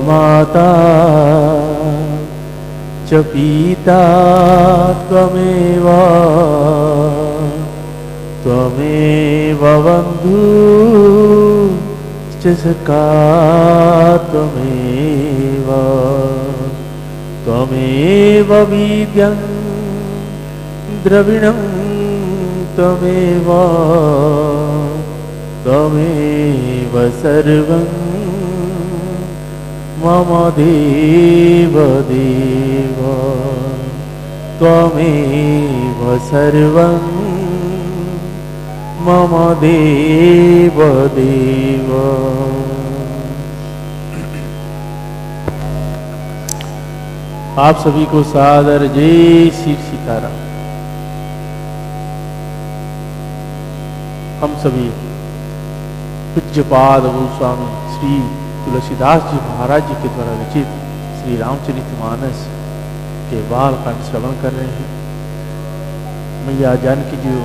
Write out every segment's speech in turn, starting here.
माता च पिता त्वमेव त्वमेव बन्धुश्च सखा त्वमेव त्वमेव विद्यं द्रविणं त्वमेव त्वमेव सर्वं मम देव देव त्वमेव सर्वं मम देव देव। आप सभी को सादर जय श्री सीताराम। हम सभी पूज्यपाद गोस्वामी श्री तुलसीदास जी महाराज जी के द्वारा रचित श्री रामचरितमानस के बालकांड श्रवण कर रहे हैं। मैया जानकी जी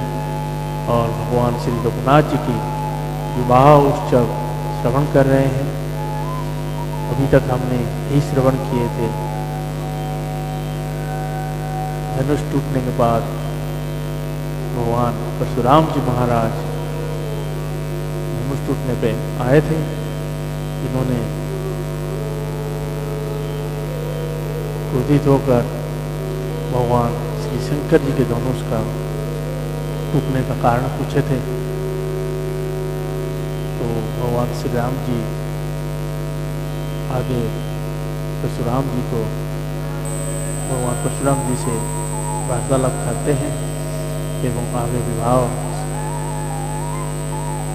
और भगवान श्री रघुनाथ जी की विवाह उत्सव श्रवण कर रहे हैं। अभी तक हमने यही श्रवण किए थे। धनुष टूटने के बाद भगवान परशुराम जी महाराज धनुष टूटने पे आए थे। इन्होंने क्रोधित होकर भगवान श्री शंकर जी के धनुष का टूटने का कारण पूछे थे। तो भगवान श्री राम जी आगे परशुराम जी को भगवान परशुराम जी से वार्तालाप करते हैं एवं आगे विवाह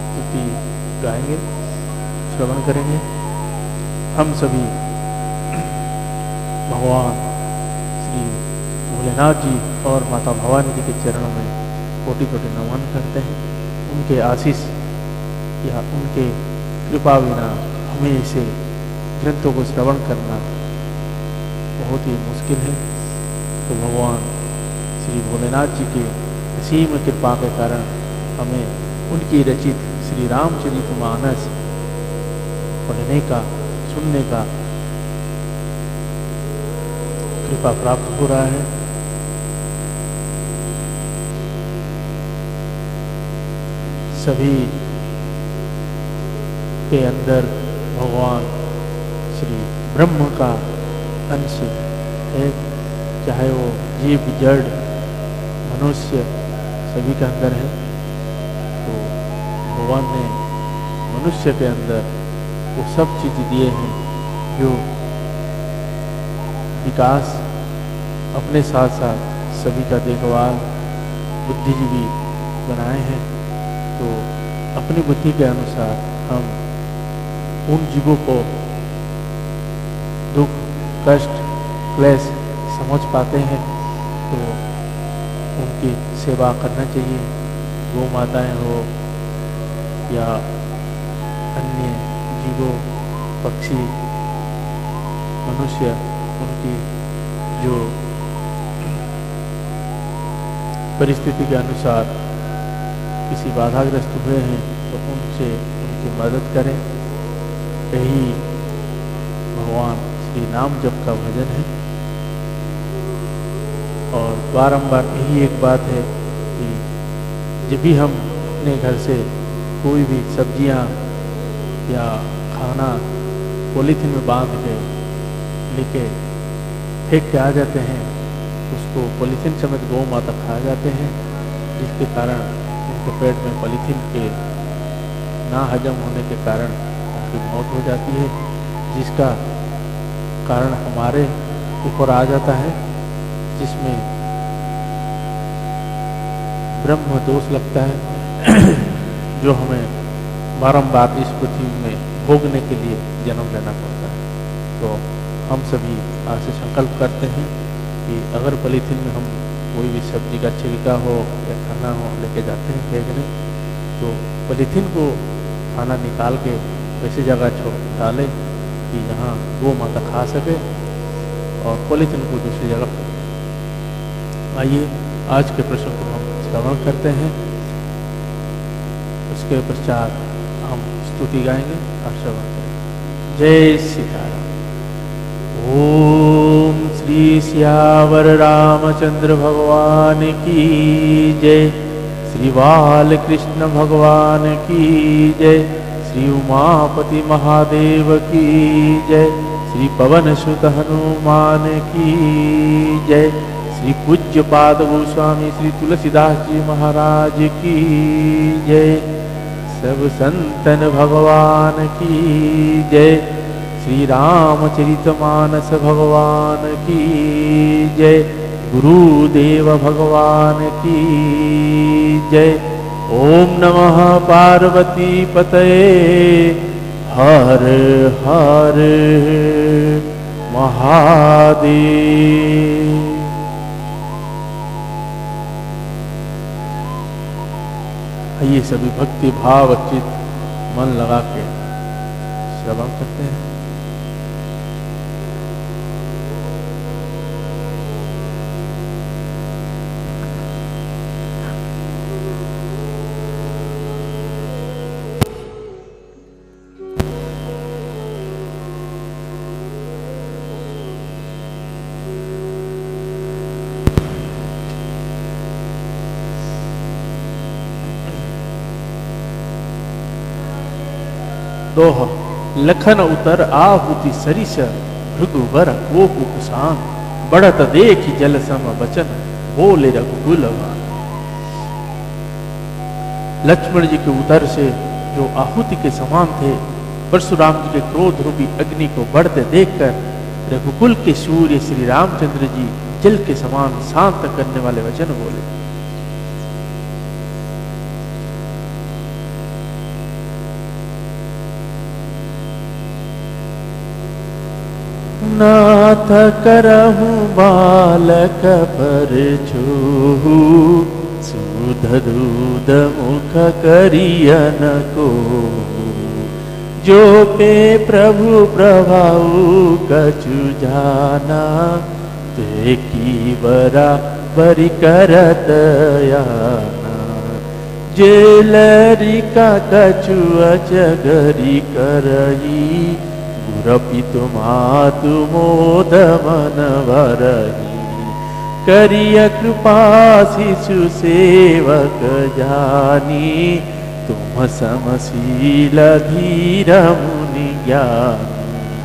स्तुति गाएंगे, श्रवण करेंगे। हम सभी भगवान श्री भोलेनाथ जी और माता भवानी जी के चरणों में कोटि कोटि नमन करते हैं। उनके आशीष या उनके कृपा बिना हमें इसे ग्रंथों को श्रवण करना बहुत ही मुश्किल है। तो भगवान श्री भोलेनाथ जी के असीम कृपा के कारण हमें उनकी रचित श्री रामचरितमानस पढ़ने का, सुनने का कृपा प्राप्त हो रहा है। सभी के अंदर भगवान श्री ब्रह्म का अंश है, चाहे वो जीव जड़ मनुष्य सभी के अंदर है। तो भगवान ने मनुष्य के अंदर वो सब चीज दिए हैं जो विकास, अपने साथ साथ सभी का देखभाल, बुद्धिजीवी बनाए हैं। तो अपनी बुद्धि के अनुसार हम उन जीवों को दुख, कष्ट, क्लेश समझ पाते हैं। तो उनकी सेवा करना चाहिए। गौ माताएं हो या अन्य जीवों, पक्षी, मनुष्य, उनकी जो परिस्थिति के अनुसार किसी बाधाग्रस्त हुए हैं तो उनसे उनकी मदद करें। यही भगवान श्री नाम जप का भजन है। और बारंबार यही एक बात है कि जब भी हम अपने घर से कोई भी सब्जियां या खाना पॉलीथीन में बांध के लेके फेंक के आ जाते हैं, उसको पॉलीथीन समेत गौ माता खा जाते हैं, जिसके कारण उनके पेट में पॉलीथीन के ना हजम होने के कारण उनकी मौत हो जाती है, जिसका कारण हमारे ऊपर आ जाता है, जिसमें ब्रह्म दोष लगता है जो हमें बारंबार इस पृथ्वी में भोगने के लिए जन्म लेना पड़ता है। तो हम सभी आज से संकल्प करते हैं कि अगर पॉलीथीन में हम कोई भी सब्जी का छिलका हो या खाना हो लेके जाते हैं फेंकने, तो पॉलीथीन को खाना निकाल के वैसी जगह डालें कि जहाँ गौ माता खा सके और पॉलीथीन को दूसरी जगह। आइए आज के प्रश्न को हम श्रवण करते हैं, उसके पश्चात हम स्तुति गाएंगे और श्रवण करेंगे। जय सीताराम। ओम श्री सियावर रामचंद्र भगवान की जय। श्री बाल कृष्ण भगवान की जय। श्री उमापति महादेव की जय। श्री पवन सुत हनुमान की जय। श्री पूज्य पाद गोस्वामी श्री तुलसीदास जी महाराज की जय। सब संतन भगवान की जय। श्री रामचरितमानस भगवान की जय। गुरुदेव भगवान की जय। ओम नमः पार्वती पतये हर हर महादेव। आइए सभी भक्ति भाव चित मन लगा के श्रवण करते हैं। दोहा। लखन उतर आहुति सरिस भृगुवर कोप कुसान। बढ़त देख जल सम बचन बोले रघुकुलवान। लक्ष्मण जी के उतर से जो आहुति के समान थे, परशुराम जी के क्रोध रूपी अग्नि को बढ़ते देखकर रघुकुल के सूर्य श्री रामचंद्र जी जल के समान शांत करने वाले वचन बोले। नाथ करहु बालक पर छूहु। सुध दूध मुख करियन को। जो पे प्रभु प्रभाऊ कछु जाना। ते की बराबरी करत याना। जेलरी का कछु अजगरी करही। गुरपि तुमातु मोद मन भरही। करिय कृपा शिशु सेवक जानी। तुम समशील धीर मुनि ज्ञानी।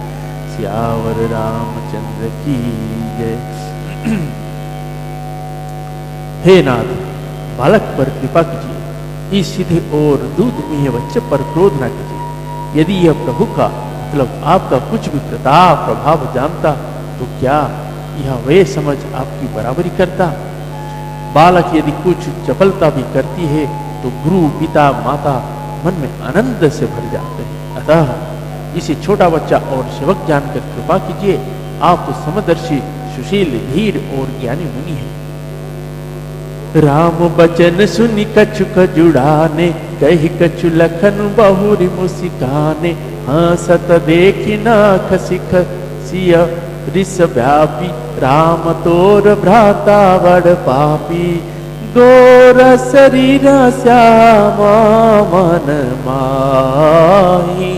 सियावर रामचंद्र की जय। हे नाथ, बालक पर कृपा कीजिए। इस सीधे और दूध में बच्चे पर क्रोध न कीजिए। यदि यह प्रभु का मतलब आपका कुछ भी प्रताप प्रभाव जानता तो क्या यह वे समझ आपकी बराबरी करता। बालक यदि कुछ चपलता भी करती है तो गुरु पिता माता मन में आनंद से भर जाते हैं। अतः इसे छोटा बच्चा और सेवक जानकर कृपा कीजिए। आप तो समदर्शी सुशील धीर और ज्ञानी मुनि हैं। राम बचन सुनि कछुक जुड़ाने। कही कछु लखन बहुरी मुस्काने। हंसत देखी नाख सिख सिय रिस व्यापी। राम तोर भ्राता बड़ पापी। गोर शरीर श्यामा मन माही।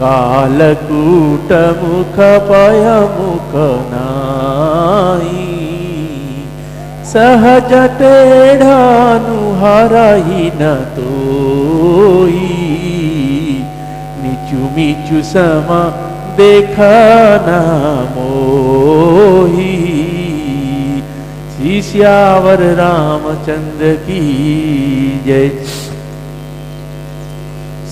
कालकूट मुख पय मुख नाही। सहज टेढ़ानु हरहि न तोई। नीचु मीचु समा देखा न मोही। श्री सियावर रामचंद्र की जय।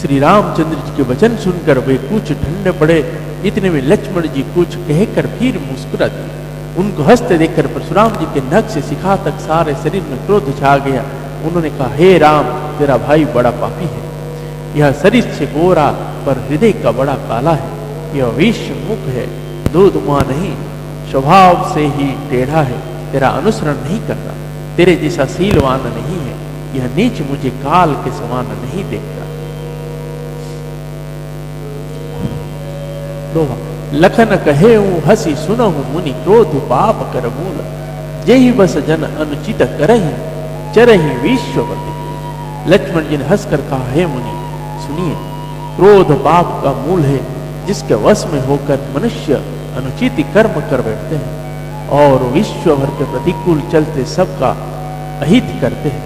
श्री रामचंद्र जी के वचन सुनकर वे कुछ ठंडे पड़े। इतने में लक्ष्मण जी कुछ कहकर फिर मुस्कुरा दिए। उनको हंसते देखकर परशुराम जी के नख से शिखा तक सारे शरीर में क्रोध छा गया। उन्होंने कहा, हे राम, तेरा भाई बड़ा पापी है। यह शरीर से गोरा पर हृदय का बड़ा काला है। यह विष मुख है, दूध मुआ नहीं, स्वभाव से ही टेढ़ा है। तेरा अनुसरण नहीं करता, तेरे जैसा शीलवान नहीं है। यह नीच मुझे काल के समान नहीं देखता। दोहा। लखन कहे हसी सुनहु मुनि। क्रोध पाप कर मूल। जेहि बस जन अनुचित करहि। चरहि विश्वपति। लक्ष्मण जी ने हंसकर कहा, हे मुनि सुनिए, क्रोध पाप का मूल है। जिसके वश में होकर मनुष्य अनुचित कर्म कर बैठते हैं और विश्व भर के प्रतिकूल चलते सबका अहित करते हैं।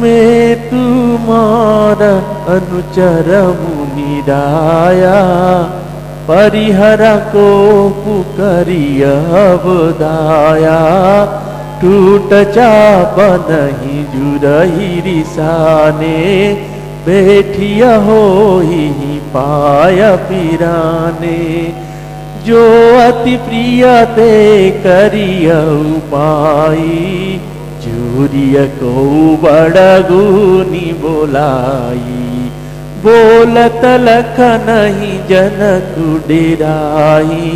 मैं तुम्हारा अनुचर मुनि राया, परिहरा को पुकरिया बदाया, टूट चाप नहीं जुरही रिसाने, बैठिया हो ही पाया पिराने, जो अति प्रिय ते करिया उपाई, जूरिय को बड़ा गुनी बोलाई, बोलत लख नहीं जनक डेराई,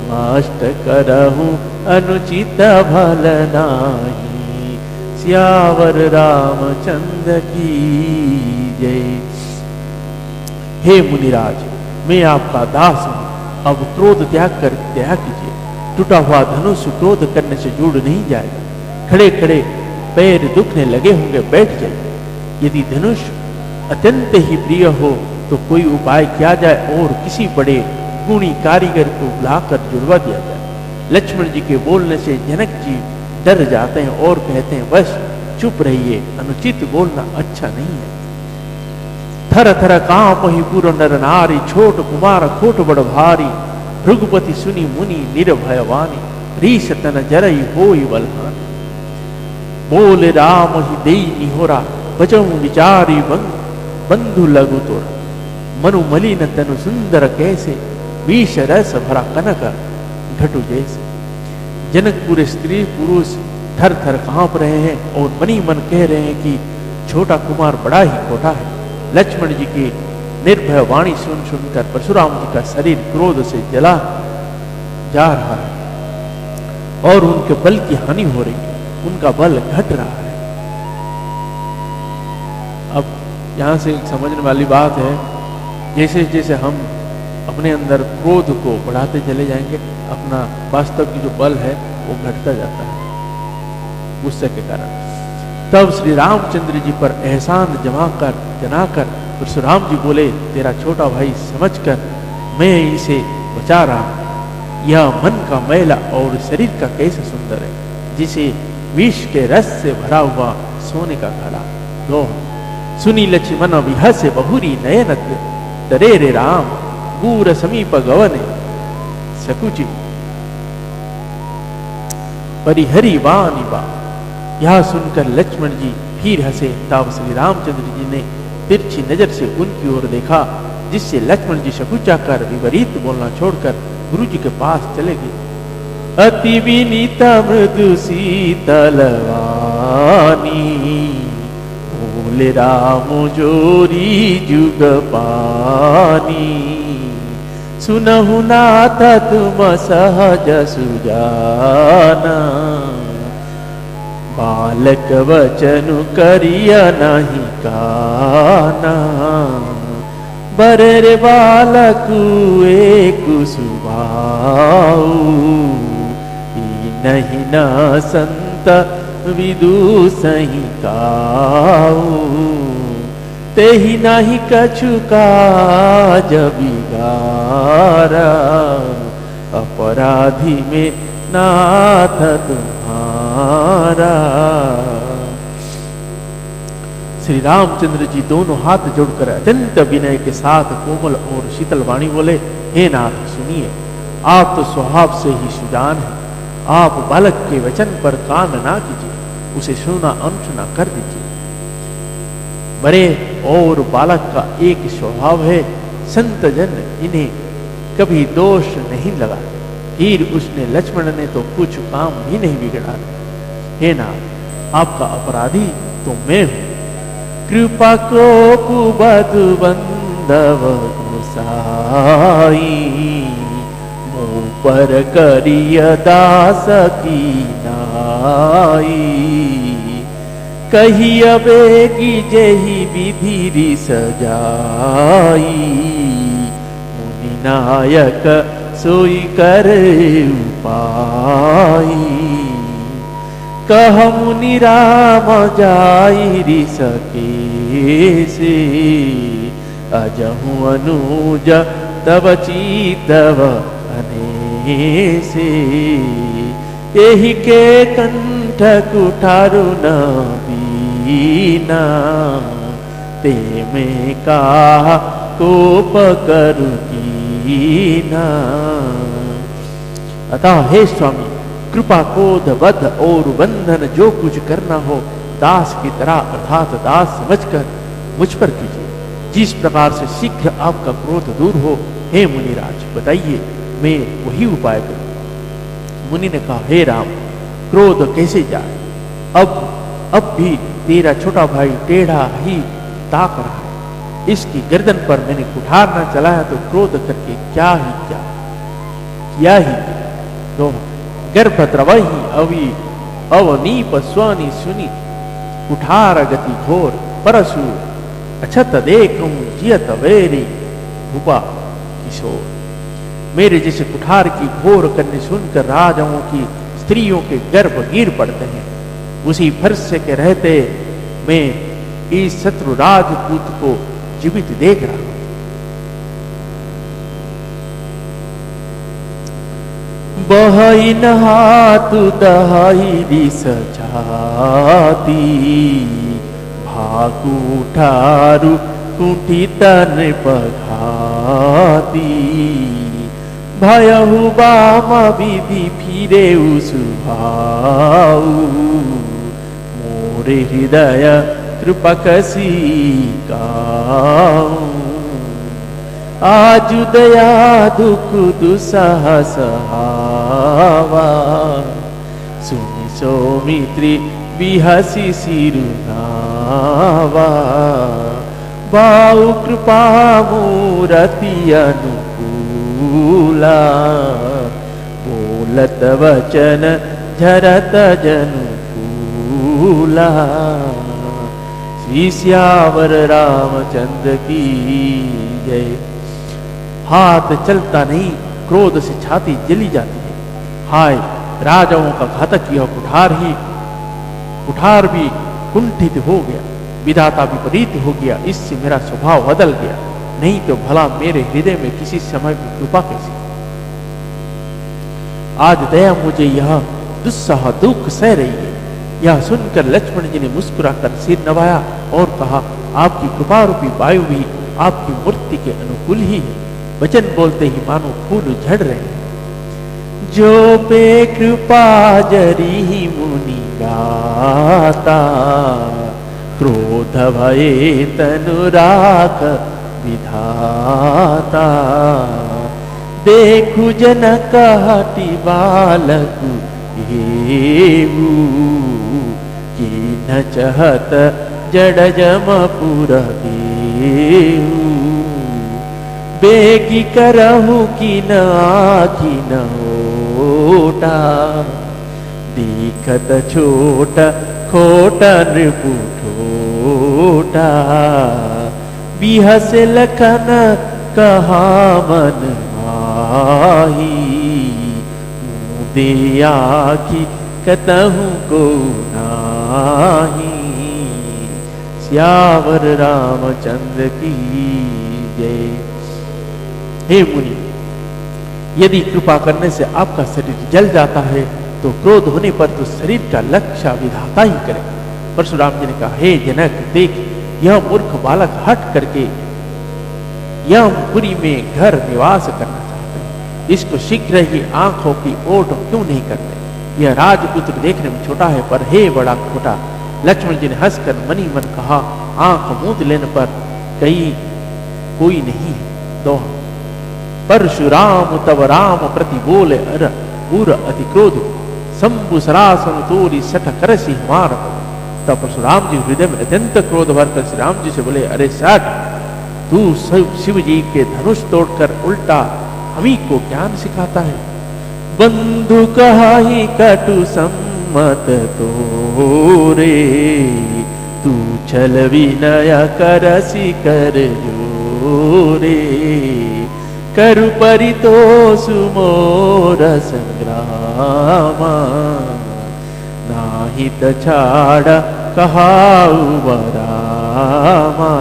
माष्ट करहूं अनुचित भल नाही, सियावर रामचंद्र की जय। हे मुनिराज, मैं आपका दास हूं, अब क्रोध त्याग कर त्याग कीजिए। टूटा हुआ धनुष क्रोध करने से जुड़ नहीं जाएगा। खड़े खड़े पैर दुखने लगे होंगे, बैठ जाइए। यदि धनुष अत्यंत ही प्रिय हो तो कोई उपाय किया जाए और किसी बड़े गुणी कारीगर को बुलाकर जुड़वा दिया जाए। लक्ष्मण जी के बोलने से जनक जी डर जाते हैं और कहते हैं, बस चुप रहिए, अनुचित बोलना अच्छा नहीं है। थर थर कांप ही पूर्ण नर नारी, छोट कुमार खोट बड़ भारी, भृगुपति सुनी मुनि निर्भयवानी, रीस तन जरई होई बलहानी। बोले राम ही देई निहोरा, बचहु विचारी बंधु लघु तोरा, मनु मलिन तनु सुंदर कैसे, विष रस भरा कनक घटु जैसे। जनकपुर स्त्री पुरुष थर थर कांप रहे हैं और मनी मन कह रहे हैं कि छोटा कुमार बड़ा ही खोटा है। लक्ष्मण जी की निर्भय वाणी सुन सुनकर परशुराम जी का शरीर क्रोध से जला जा रहा है और उनके बल की हानि हो रही है, उनका बल घट रहा है। अब यहां से समझने वाली बात है, जैसे जैसे हम अपने अंदर क्रोध को बढ़ाते चले जाएंगे, अपना वास्तव की जो बल है वो घटता जाता है गुस्से के कारण। तब श्री रामचंद्र जी पर एहसान जनाकर परशुराम जी बोले, तेरा छोटा भाई समझकर मैं इसे बचा रहा हूं। यह मन का मैला और शरीर का कैसे सुंदर है, जिसे विष के रस से भरा हुआ सोने का घड़ा दो। सुनी लक्ष्मण विहसे बहुरी नयन, डरे रे राम गूर समीप गवने, सकुचि परिहरी वानी बा। यह सुनकर लक्ष्मण जी फिर हंसे। तब श्री रामचंद्र जी ने तिरछी नजर से उनकी ओर देखा, जिससे लक्ष्मण जी सकुचा कर विपरीत बोलना छोड़कर गुरु जी के पास चले गए। अति विनीत मृदु शीतल वाणी, बोले राम जोरी जुग पानी, सुनहु नाथ तुम सहज सुजाना, बालक वचनु करिय नहीं काना, बरे बालक एक सुभाऊ, नहीं न संत विदु सही काऊ, तेहि नहीं कछु काज बिगारा, अपराधी में नाथ तुम्हारा। श्री रामचंद्र जी दोनों हाथ जोड़कर अत्यंत विनय के साथ कोमल और शीतल वाणी बोले, हे नाथ सुनिए, आप तो स्वभाव से ही सुजान हैं। आप बालक के वचन पर कान ना कीजिए, उसे सुना अनसुना कर दीजिए। बड़े और बालक का एक स्वभाव है, संत जन इन्हें कभी दोष नहीं लगाते। फिर उसने लक्ष्मण ने तो कुछ काम भी नहीं बिगड़ा। हे नाथ, आपका अपराधी तो मैं हूं। कृपा को कुबद बंदव गोसाई, मुँह पर करिय दास की नाई, कही अबेगी जेहि विधि सजाई, मुनि नायक सोई करे उपाई, कह मुनि राम जाई सके से, अजहु अनुज तब चीतव से, यही के कंठ कुठारु न बीना, ते में कहा कोप करु कीना। अतः हे स्वामी, कृपा क्रोध बद्ध और बंधन जो कुछ करना हो दास की तरह अर्थात दास समझकर मुझ पर कीजिए, जिस प्रकार से शीघ्र आपका क्रोध दूर हो। हे मुनिराज बताइए, मैं वही उपाय करूं। मुनि ने कहा, हे राम, क्रोध कैसे जाए? अब भी तेरा छोटा भाई टेढ़ा ही ताक रहा है, इसकी गर्दन पर मैंने कुठार न चलाया तो क्रोध करके क्या ही तो गर्भद्रवहि अवि अवनीप स्वानि सुनि, कुठार गति घोर परशु अछत देखूं जियत वेरी भूपा किशोर। मेरे जैसे कुठार की घोर करने सुनकर राजाओं की स्त्रियों के गर्भ गिर पड़ते हैं, उसी फरसे के रहते मैं इस शत्रु राजपूत को जीवित देख रहा हूं। बहई नहातु दहाई दिस जाती, भाकू ठारू कुंठित नृपघाती, भयहु बाम विधि फिरे सुभाऊ, मोरे हृदय कृपकसी काऊ। आजु दया दुख दुसह सहावा, सुनि सौमित्री बिहसी सिरुनावा, बाऊ कृपा मूरति अनुकूला, बोलत वचन झरत जनुकूला। श्री सियावर रामचंद्र की जय। हाथ चलता नहीं, क्रोध से छाती जली जाती है। हाय, राजाओं का घातक यह कुठार भी कुंठित हो गया, विधाता विपरीत हो गया, इससे मेरा स्वभाव बदल गया, नहीं तो भला मेरे हृदय में किसी समय की कृपा कैसी। आज दया मुझे यह दुस्सह दुख सह रही है। यह सुनकर लक्ष्मण जी ने मुस्कुराकर सिर नवाया और कहा, आपकी कृपा रूपी वायु भी आपकी मूर्ति के अनुकूल ही है। वचन बोलते ही मानो फूल झड़ रहे हैं। जो पे कृपा जरी मुनि गाता, क्रोध भये तनु राख विधाता, देखु जनक हटि बालकु हेऊ, की न चहत जड़ जमपुर देऊ, बेगी करहु की न आखी न ओटा, दिखत छोट खोट नृपुठोटा, बिहस लखन कहा मन माही, मुदे आखी कतहु को नाही। सियावर रामचंद्र की जय। हे मुनि, यदि कृपा करने से आपका शरीर जल जाता है तो क्रोध होने पर तो शरीर का लक्ष्य विधाता ही करे। परशुराम जी ने कहा, हे जनक, देख यह मूर्ख बालक हट करके यमपुरी में घर निवास करना चाहते हैं, इसको शीघ्र ही आंखों की ओट क्यों नहीं करते? यह राजपुत्र देखने में छोटा है पर हे बड़ा खोटा। लक्ष्मण जी ने हंसकर मनी मन कहा, आंख मूंद लेने पर कोई नहीं है। दोहा। परशुराम तब राम प्रति बोले अर उर अति क्रोध, शंभु सरासन तोरी सठ करसी मार। तब परशुराम जी हृदय में अत्यंत क्रोध भरकर श्री राम जी से बोले, अरे सठ, तू शिव जी के धनुष तोड़कर उल्टा हमी को ज्ञान सिखाता है। बंधु कहाई कटु सम्मत तोरे, तू छल विनय करसी कर जोरे, करु परितोषु मोर संग्रामा, हित छाड़ कहाऊ बरामा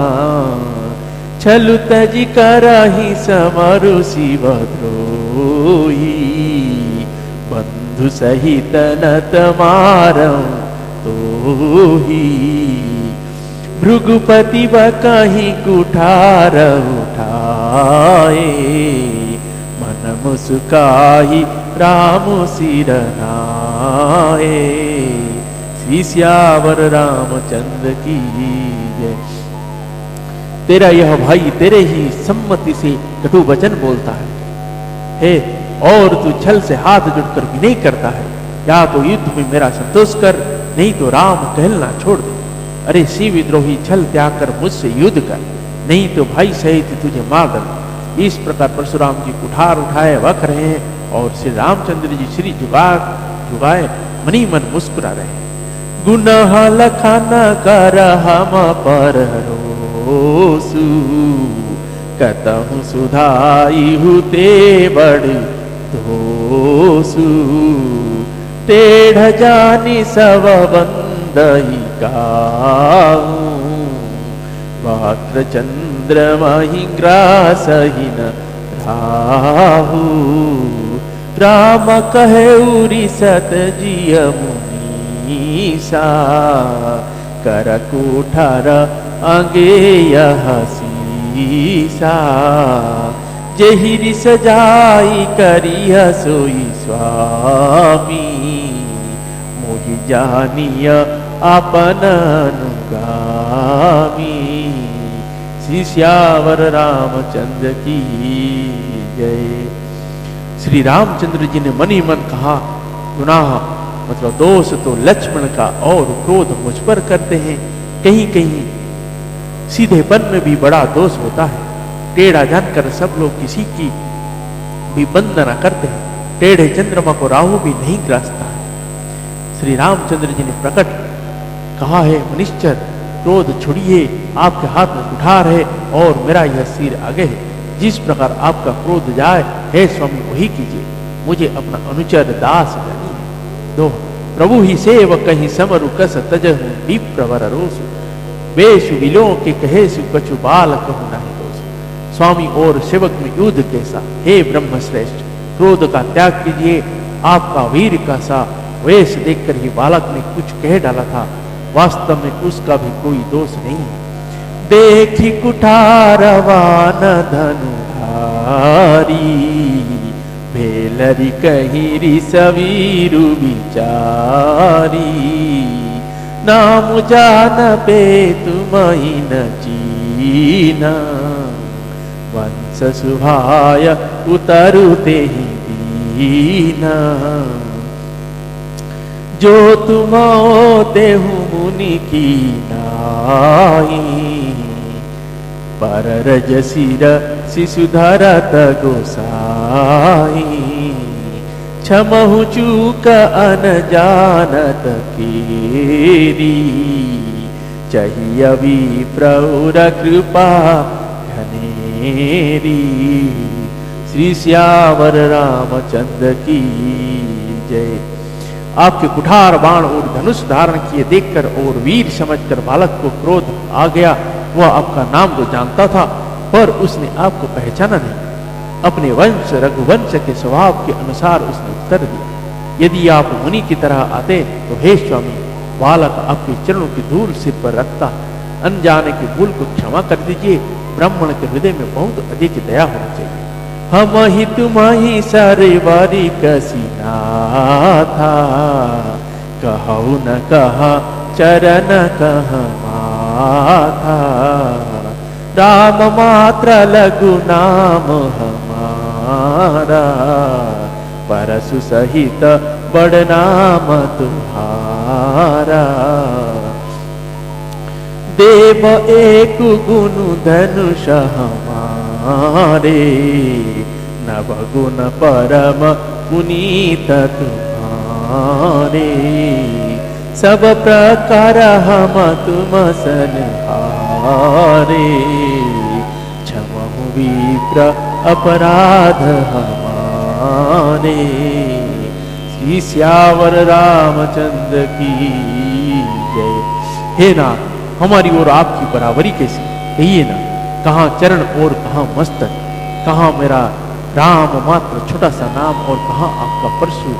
छलु तजी करही समरु शिव द्रोही बंधु सहित नत मारऊ तोही भृगुपति व कहीं कुठार उठाए मन मुस्काई राम सिर नाए। श्री सियावर रामचंद्र की जय। तेरा यह भाई तेरे ही सम्मति से कटु वचन बोलता है और तू छल से हाथ जुड़कर विनय करता है। या तो युद्ध में मेरा संतोष कर, नहीं तो राम कहलना छोड़ दे। अरे शिव विद्रोही छल त्याग कर मुझसे युद्ध कर, नहीं तो भाई सहित तुझे मार डाल। इस प्रकार परशुराम जी कुठार उठाए वक रहे हैं और श्री रामचंद्र जी श्री जुगाए मनी मन मुस्कुरा रहे हैं। गुनाह लखन कर हम पर रोसु कतहु सुधाई हुते बड़ दोसु टेढ़ जानी सब बंदही गाऊं वात्र चंद्र मही ग्रासहीन राहु राम कहे उरी सत जिय मुनीसा कर कुठार अंगेय हसीसा जेहिरी सजाई करिय सोई स्वामी मोहि जानिय आपन अनुगामी। श्री सियावर रामचंद्र की जय। श्री रामचंद्र जी ने मनी मन कहा, गुनाह मतलब दोष तो लक्ष्मण का और क्रोध मुझ पर करते हैं। कहीं कहीं सीधेपन में भी बड़ा दोष होता है। टेढ़ा जानकर सब लोग किसी की भी वंदना करते हैं। टेढ़े चंद्रमा को राहु भी नहीं ग्रासता है। श्री रामचंद्र जी ने प्रकट कहा है, मनिश्चर क्रोध छोड़िए, आपके हाथ में कुठार है और मेरा यह सिर आगे है। जिस प्रकार आपका क्रोध जाए हे स्वामी वही कीजिए, मुझे अपना अनुचर दास जानिए। दो प्रभु ही सेव कहीं समरु कस तजहु दीप प्रवर रोसु वेशु विलो के कहे सु कछु बाल कहु नहीं दोष। स्वामी और सेवक में युद्ध कैसा, हे ब्रह्म श्रेष्ठ क्रोध का त्याग कीजिए। आपका वीर का सा वेश देखकर ही बालक ने कुछ कह डाला था, वास्तव में उसका भी कोई दोष नहीं है। देखी कुठारवान धनुधारी भेलरी कहीं सवीरु विचारी नाम जान पे तुम न चीना वंश सुभाय उतरु ते ही दीना जो तुम देहु मुनि की नाई पर रजसिर शिशुधरत गोसाई क्षमहु चूक अनजानत केरी चाहिए विप्रौर कृपा घनेरी। श्री सियावर रामचंद्र की जय। आपके कुठार बाण और धनुष धारण किए देखकर और वीर समझकर बालक को क्रोध आ गया। वह आपका नाम तो जानता था पर उसने आपको पहचाना नहीं। अपने वंश रघुवंश के स्वभाव के अनुसार उसने उत्तर दिया, यदि आप मुनि की तरह आते तो हे स्वामी बालक आपके चरणों की धूल सिर पर रखता। अनजाने की भूल को क्षमा कर दीजिए। ब्राह्मण के हृदय में बहुत अधिक दया होनी चाहिए। हम ही तुम ही सारे बारी कसीना था कहु न कहा चरण कह माथा राम मात्र लघु नाम हमारा परसु सहित बड़ नाम तुम्हारा। देव एक गुण धनुष हमारे नव गुण परम पुनीत तुम्हारे सब प्रकार हम तुम सनहारे क्षमहु विप्र अपराध हमारे। श्री सियावर रामचंद्र की जय। हे नाथ, हमारी और आपकी बराबरी कैसी, कहिए ना। कहाँ चरण और कहाँ मस्तक, कहाँ मेरा राम मात्र छोटा सा नाम और कहाँ आपका परशु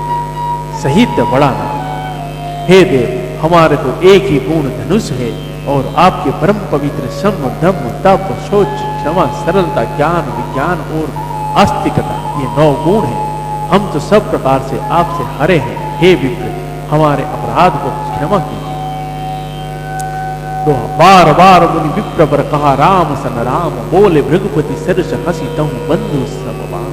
सहित बड़ा नाम। हे देव, हमारे तो एक ही पूर्ण धनुष है और आपके परम पवित्र सम धम तप शौच क्षमा सरलता ज्ञान विज्ञान और आस्तिकता, ये 9 गुण हैं। हम तो सब प्रकार से आपसे हरे हैं। हे विप्र, हमारे अपराध को क्षमा कीजिए। तो बार बार मुनि विप्र पर कहा राम सन राम, बोले भृगुपति सरस हसी तहु बंधु समवाम।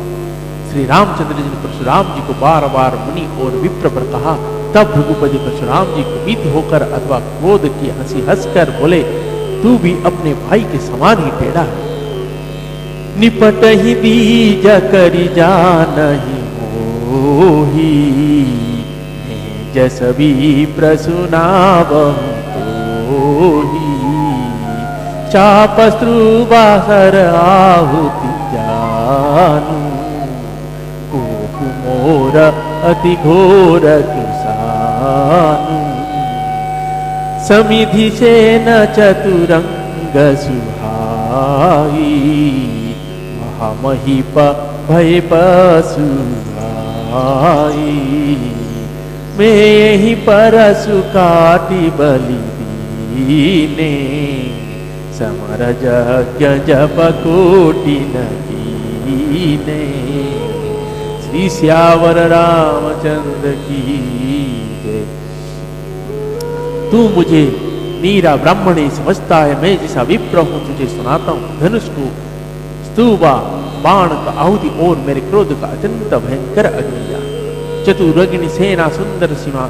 श्री रामचंद्र जी ने परशुराम जी को बार बार मुनि और विप्र पर कहा। तब भृगुपति परशुराम जी कुपित होकर अथवा क्रोध की हंसी हंसकर बोले, तू भी अपने भाई के समान ही टेढ़ा है। निपट ही दीज करी जानहि मोही, जस भी प्रसुनावहु तोही। चापस्त्रुवासर आहुति जानू, कोप मोर अति घोर कृसानु। समिधि से न चतुरंग सुहाई, महामहिप भय पसुहाई। मैं यही परसु काटि बलि दीने, समर यज्ञ जप कोटि न कीने। श्री सियावर रामचंद्र की जय। तू मुझे मीरा ब्राह्मणी समझता है, मैं जैसा विप्र हूं तुझे सुनाता हूं। धनुष को स्तूबा बाण का आहुति और मेरे क्रोध का अत्यंत भयंकर अग्निया। चतुरग्नि सेना सुंदर सीमा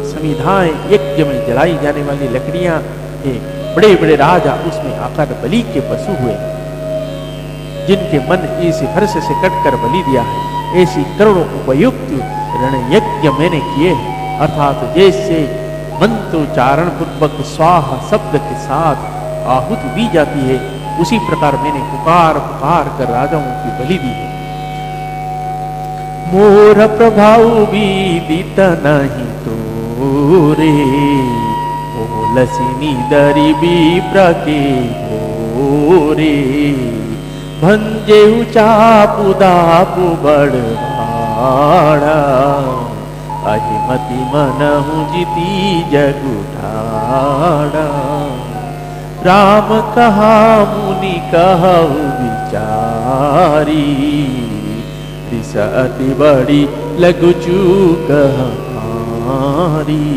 समिधाएं, यज्ञ में जलाई जाने वाली लकड़ियां हैं। बड़े बड़े राजा उसमें आकर बलि के पशु हुए, जिनके मन इस हर्ष से कटकर बलि दिया है। ऐसी करोड़ों उपयुक्त रण यज्ञ मैंने किए हैं, अर्थात जैसे मंत्रोच्चारण पूर्वक स्वाहा शब्द के साथ आहुति दी जाती है, उसी प्रकार मैंने पुकार पुकार कर राजाओं की बलि दी है। मोर प्रभाव विदित नहीं तोरे, बोलसिनी दरी विप्र के भोरे। भंजेउ चापु दापु बड़वाड़ा, अहिमति मनहु जिती जगुठाड़ा। राम कहा मुनि कहु विचारी, रिस अति बड़ी लघु चूक हमारी।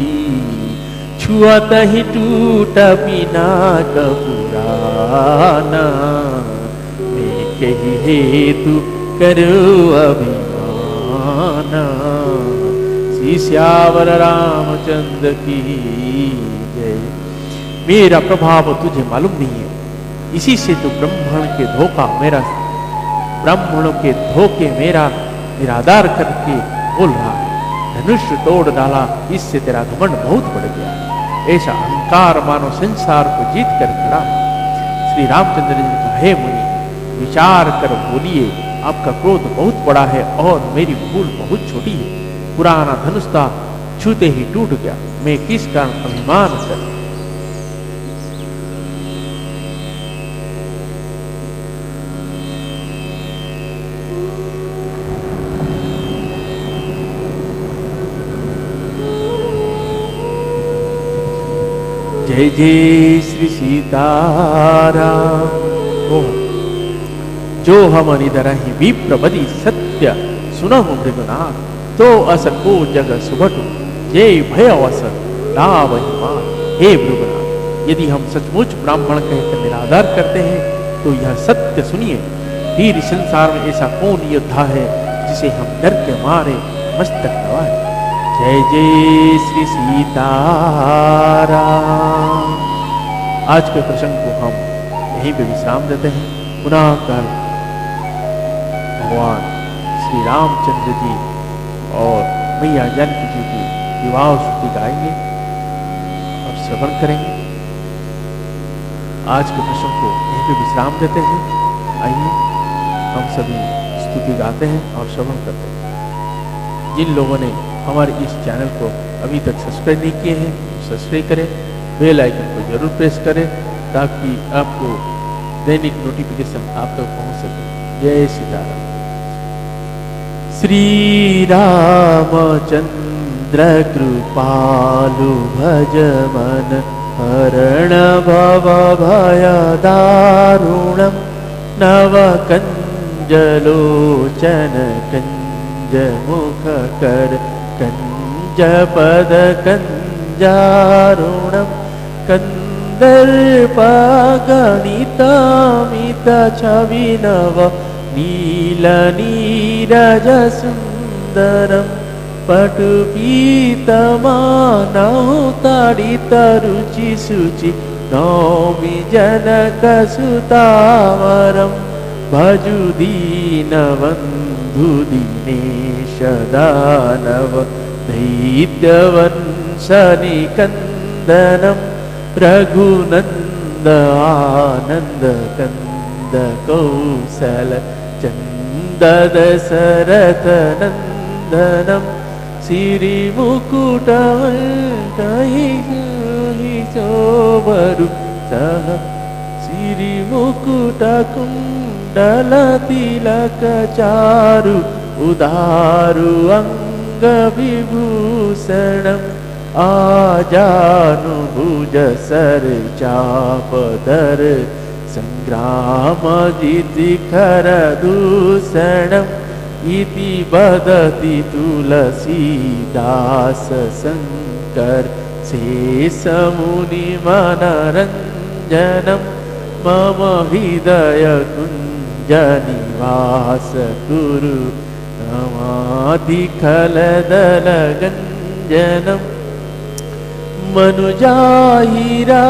छुअत ही टूट पिनाक पुराना, मैं कही हेतु करो अभिमाना। श्री सियावर रामचंद्र की जय। मेरा प्रभाव तुझे मालूम नहीं है, इसी से तो ब्राह्मणों के धोखे मेरा निराधार करके बोल रहा है। धनुष तोड़ डाला, इससे तेरा घमंड बहुत बढ़ गया। ऐसा अहंकार मानो संसार को जीत कर खड़ा है। श्री रामचंद्र जी ने कहा, हे मुनि, विचार कर बोलिए, आपका क्रोध बहुत बड़ा है और मेरी भूल बहुत छोटी है। पुराना धनुष था, छूते ही टूट गया, मैं किस कारण अभिमान कर। जय जय श्री सीताराम। जो हम निधर ही विप्रबदी सत्य सुनहु मृगनाथ, तो अस को जग सुभटु जय भय अवस लावहि मान। हे मृगनाथ, यदि हम सचमुच ब्राह्मण कहकर निराधार करते हैं तो यह सत्य सुनिए। फिर संसार में ऐसा कौन योद्धा है जिसे हम डर के मारे मस्तक नवाए। जय जय श्री सीताराम। आज के प्रसंग को हम यहीं पे विश्राम देते हैं। पुनः कल भगवान श्री रामचंद्र जी और मैया जानकी जी की विवाह स्तुति गाएंगे और श्रवण करेंगे। आज के प्रसंग को यहीं पे विश्राम देते हैं। आइए हम सभी स्तुति गाते हैं और श्रवण करते हैं। जिन लोगों ने हमारे इस चैनल को अभी तक सब्सक्राइब नहीं किए हैं तो सब्सक्राइब करें, बेल आइकन को जरूर प्रेस करें ताकि आपको दैनिक नोटिफिकेशन आप तक पहुंच सके। जय सीताराम। श्री रामचंद्र कृपालु भज मन हरण भव भय दारुणम नव कंजलोचन कंज मुख कर कंज पद कंजारुणम कंदर्पगणितमित छवि नव नील नीरज सुंदरम पटुपीतमानौ ताडित रुचि शुचि नौमि जनक सुतावरम भजु दीनबन्धु दिनेश दानव दैत्यवंशनिकन्दनं रघुनन्द आनन्द कंद कौशल चंद दशरथ नंदनम श्री मुकुट शोभरु सह श्री मुकुट कुंडल तिलक चारु उदारु अंग विभूषणम आजानुभुज सर चापधर संग्राम जितिखर दूषणम इति वदति तुलसीदास शंकर शेष मुनि मनरंजनम मम हृदय कुंज निवास कुरु नमाधिखलदल गंजनम मनुजाहिरा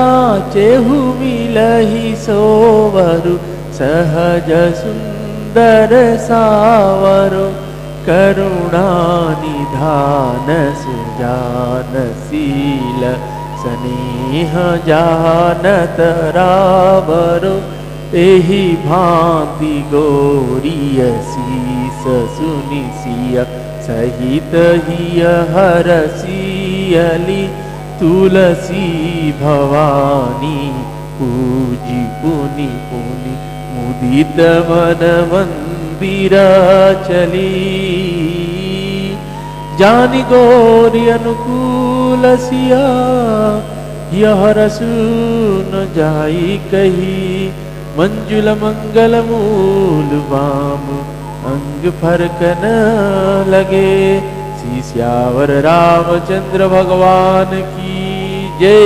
चेहु मिलहि सोवरु सहज सुंदर सावरो करुणानिधान सुजानशील स्नेह जानत रावरो एहि भांति गौरीय शीस सुनिसिय सहित हिय हरसियली तुलसी भवानी पूजी पुनि पुनि मुदित मन मंदिर चली जानि गौरी अनुकूल सिया यह रसून जाई कही मंजुल मंगल मूल वाम अंग फरक न लगे। श्री सियावर रामचंद्र भगवान की जय।